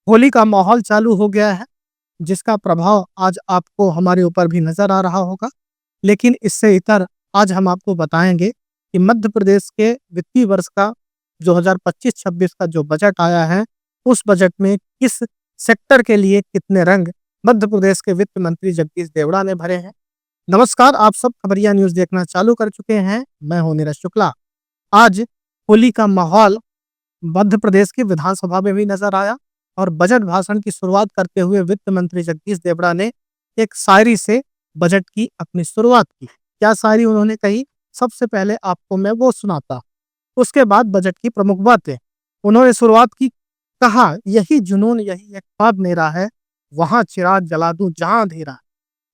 होली का माहौल चालू हो गया है, जिसका प्रभाव आज आपको हमारे ऊपर भी नज़र आ रहा होगा। लेकिन इससे इतर आज हम आपको बताएँगे कि मध्य प्रदेश के वित्तीय वर्ष का 2025-26 का जो बजट आया है, उस बजट में किस सेक्टर के लिए कितने रंग मध्य प्रदेश के वित्त मंत्री जगदीश देवड़ा ने भरे हैं। नमस्कार, आप सब खबरिया न्यूज़ देखना चालू कर चुके हैं। मैं हूँ नीरज शुक्ला। आज होली का माहौल मध्य प्रदेश की विधानसभा में भी नजर आया और बजट भाषण की शुरुआत करते हुए वित्त मंत्री जगदीश देवड़ा ने एक शायरी से बजट की अपनी शुरुआत की। क्या शायरी उन्होंने कही, सबसे पहले आपको मैं वो सुनाता, उसके बाद बजट की प्रमुख बातें। उन्होंने शुरुआत की, कहा यही जुनून यही एक ख्वाब मेरा है, वहां चिराग जला दूं जहां अंधेरा है।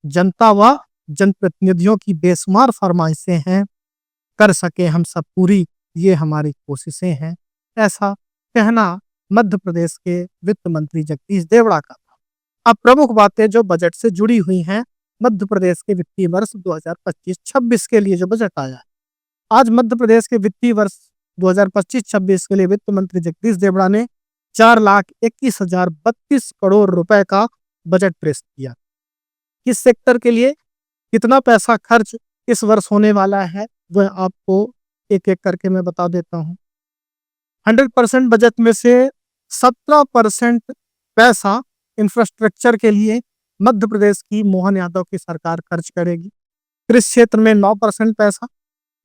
जनता व जनप्रतिनिधियों की बेशुमार फरमाइशें हैं, कर सके हम सब पूरी ये हमारी कोशिशें हैं। ऐसा कहना मध्य प्रदेश के वित्त मंत्री जगदीश देवड़ा का था। अब प्रमुख बातें जो बजट से जुड़ी हुई हैं, मध्य प्रदेश के वित्तीय वर्ष 2025-26 के लिए जो बजट आया है। आज मध्य प्रदेश के वित्तीय वर्ष 2025-26 के लिए वित्त मंत्री जगदीश देवड़ा ने 4,21,032 करोड़ रुपए का बजट पेश किया। किस सेक्टर के लिए कितना पैसा खर्च इस वर्ष होने वाला है, वह आपको एक एक करके मैं बता देता हूँ। 100% बजट में से 17% पैसा इंफ्रास्ट्रक्चर के लिए मध्य प्रदेश की मोहन यादव की सरकार खर्च करेगी। कृषि क्षेत्र में 9% पैसा,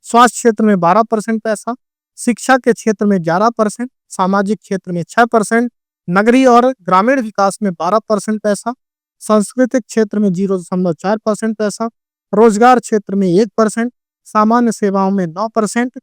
स्वास्थ्य क्षेत्र में 12% पैसा, शिक्षा के क्षेत्र में 11%, सामाजिक क्षेत्र में 6%, नगरीय और ग्रामीण विकास में 12% पैसा, सांस्कृतिक क्षेत्र में 0.4% पैसा, रोजगार क्षेत्र में 1%, सामान्य सेवाओं में 9%,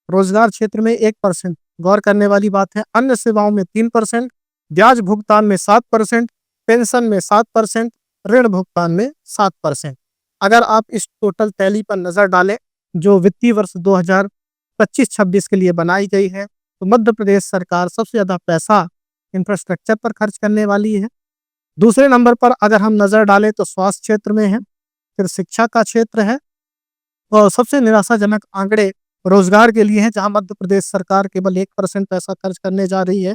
रोजगार क्षेत्र में 1%। गौर करने वाली बात है, अन्य सेवाओं में 3%, ब्याज भुगतान में 7%, पेंशन में 7%, ऋण भुगतान में 7%। अगर आप इस टोटल टैली पर नजर डालें जो वित्तीय वर्ष 2025-26 के लिए बनाई गई है, तो मध्य प्रदेश सरकार सबसे ज्यादा पैसा इंफ्रास्ट्रक्चर पर खर्च करने वाली है। दूसरे नंबर पर अगर हम नजर डालें तो स्वास्थ्य क्षेत्र में है, फिर शिक्षा का क्षेत्र है, और सबसे निराशाजनक आंकड़े रोजगार के लिए है, जहां मध्य प्रदेश सरकार केवल 1% पैसा खर्च करने जा रही है।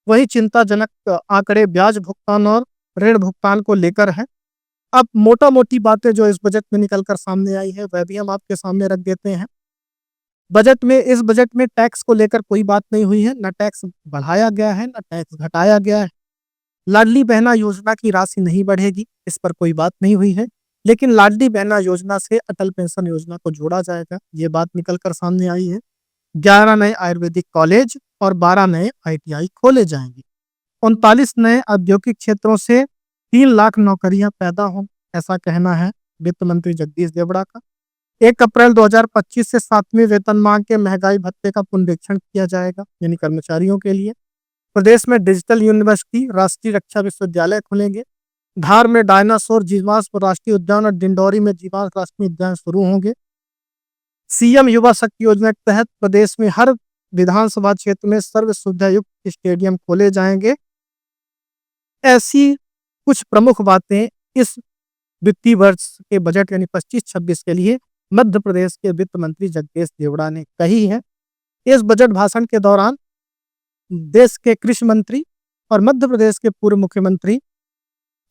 वही चिंताजनक आंकड़े ब्याज भुगतान और ऋण भुगतान को लेकर है। अब मोटा मोटी बातें जो इस बजट में निकलकर सामने आई है, वह भी हम आपके सामने रख देते हैं। इस बजट में टैक्स को लेकर कोई बात नहीं हुई है, न टैक्स बढ़ाया गया है, न टैक्स घटाया गया है। लाडली बहना योजना की राशि नहीं बढ़ेगी, इस पर कोई बात नहीं हुई है। लेकिन लाडली बहना योजना से अटल पेंशन योजना को जोड़ा जाएगा, ये बात निकलकर सामने आई है। 11 नए आयुर्वेदिक कॉलेज और 12 नए ITI खोले जाएंगे। 39 नए औद्योगिक क्षेत्रों से 3 लाख नौकरियां पैदा हों, ऐसा कहना है वित्त मंत्री जगदीश देवड़ा का। 1 अप्रैल 2025 से 7वें वेतनमान के महंगाई भत्ते का पुनरीक्षण किया जाएगा, यानी कर्मचारियों के लिए। प्रदेश में डिजिटल यूनिवर्सिटी, राष्ट्रीय रक्षा विश्वविद्यालय खुलेंगे। धार में डायनासोर जीवाश्म राष्ट्रीय उद्यान और डिंडौरी में जीवाश्म राष्ट्रीय उद्यान शुरू होंगे। सीएम युवा शक्ति योजना के तहत प्रदेश में हर विधानसभा क्षेत्र में सर्व सुविधा युक्त स्टेडियम खोले जाएंगे। ऐसी कुछ प्रमुख बातें इस वित्तीय वर्ष के बजट यानी 25-26 के लिए मध्य प्रदेश के वित्त मंत्री जगदीश देवड़ा ने कही है। इस बजट भाषण के दौरान देश के कृषि मंत्री और मध्य प्रदेश के पूर्व मुख्यमंत्री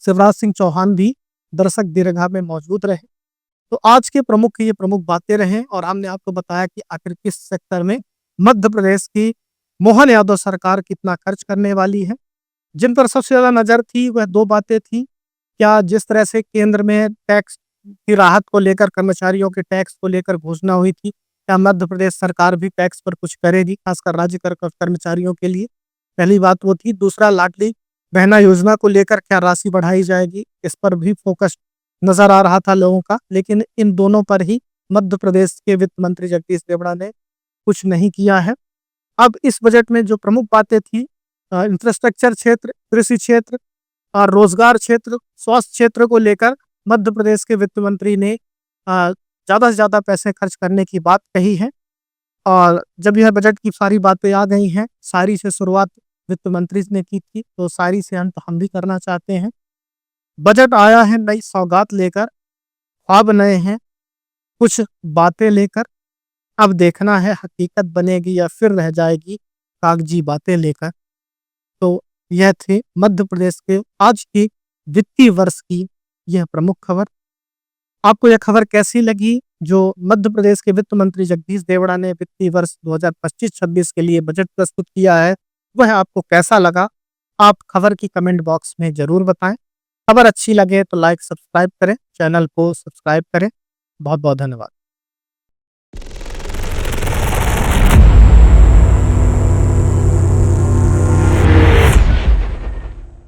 शिवराज सिंह चौहान भी दर्शक दीर्घा में मौजूद रहे। तो आज के ये प्रमुख बातें रहे और हमने आपको बताया कि आखिर किस सेक्टर में मध्य प्रदेश की मोहन यादव सरकार कितना खर्च करने वाली है। जिन पर सबसे ज्यादा नजर थी वह 2 बातें थी। क्या जिस तरह से केंद्र में टैक्स की राहत को लेकर, कर्मचारियों के टैक्स को लेकर घोषणा हुई थी, क्या मध्य प्रदेश सरकार भी टैक्स पर कुछ करेगी, खासकर राज्य कर्मचारियों के लिए? पहली बात वो थी। दूसरा, लाडली बहना योजना को लेकर क्या राशि बढ़ाई जाएगी, इस पर भी फोकस नजर आ रहा था लोगों का। लेकिन इन दोनों पर ही मध्य प्रदेश के वित्त मंत्री जगदीश देवड़ा ने कुछ नहीं किया है। अब इस बजट में जो प्रमुख बातें थी, इंफ्रास्ट्रक्चर क्षेत्र, कृषि क्षेत्र और रोजगार क्षेत्र, स्वास्थ्य क्षेत्र को लेकर मध्य प्रदेश के वित्त मंत्री ने ज्यादा से ज्यादा पैसे खर्च करने की बात कही है। और जब यह बजट की सारी बातें आ गई हैं, शायरी से शुरुआत वित्त मंत्री ने की थी, तो शायरी से अंत हम भी करना चाहते हैं। बजट आया है नई सौगात लेकर, ख्वाब नए हैं कुछ बातें लेकर, अब देखना है हकीकत बनेगी या फिर रह जाएगी कागजी बातें लेकर। तो यह थी मध्य प्रदेश के आज की वित्तीय वर्ष की यह प्रमुख खबर। आपको यह खबर कैसी लगी? जो मध्य प्रदेश के वित्त मंत्री जगदीश देवड़ा ने वित्तीय वर्ष 2025-26 के लिए बजट प्रस्तुत किया है, वह आपको कैसा लगा? आप खबर की कमेंट बॉक्स में जरूर बताएं। खबर अच्छी लगे तो लाइक सब्सक्राइब करें, चैनल को सब्सक्राइब करें। बहुत बहुत धन्यवाद।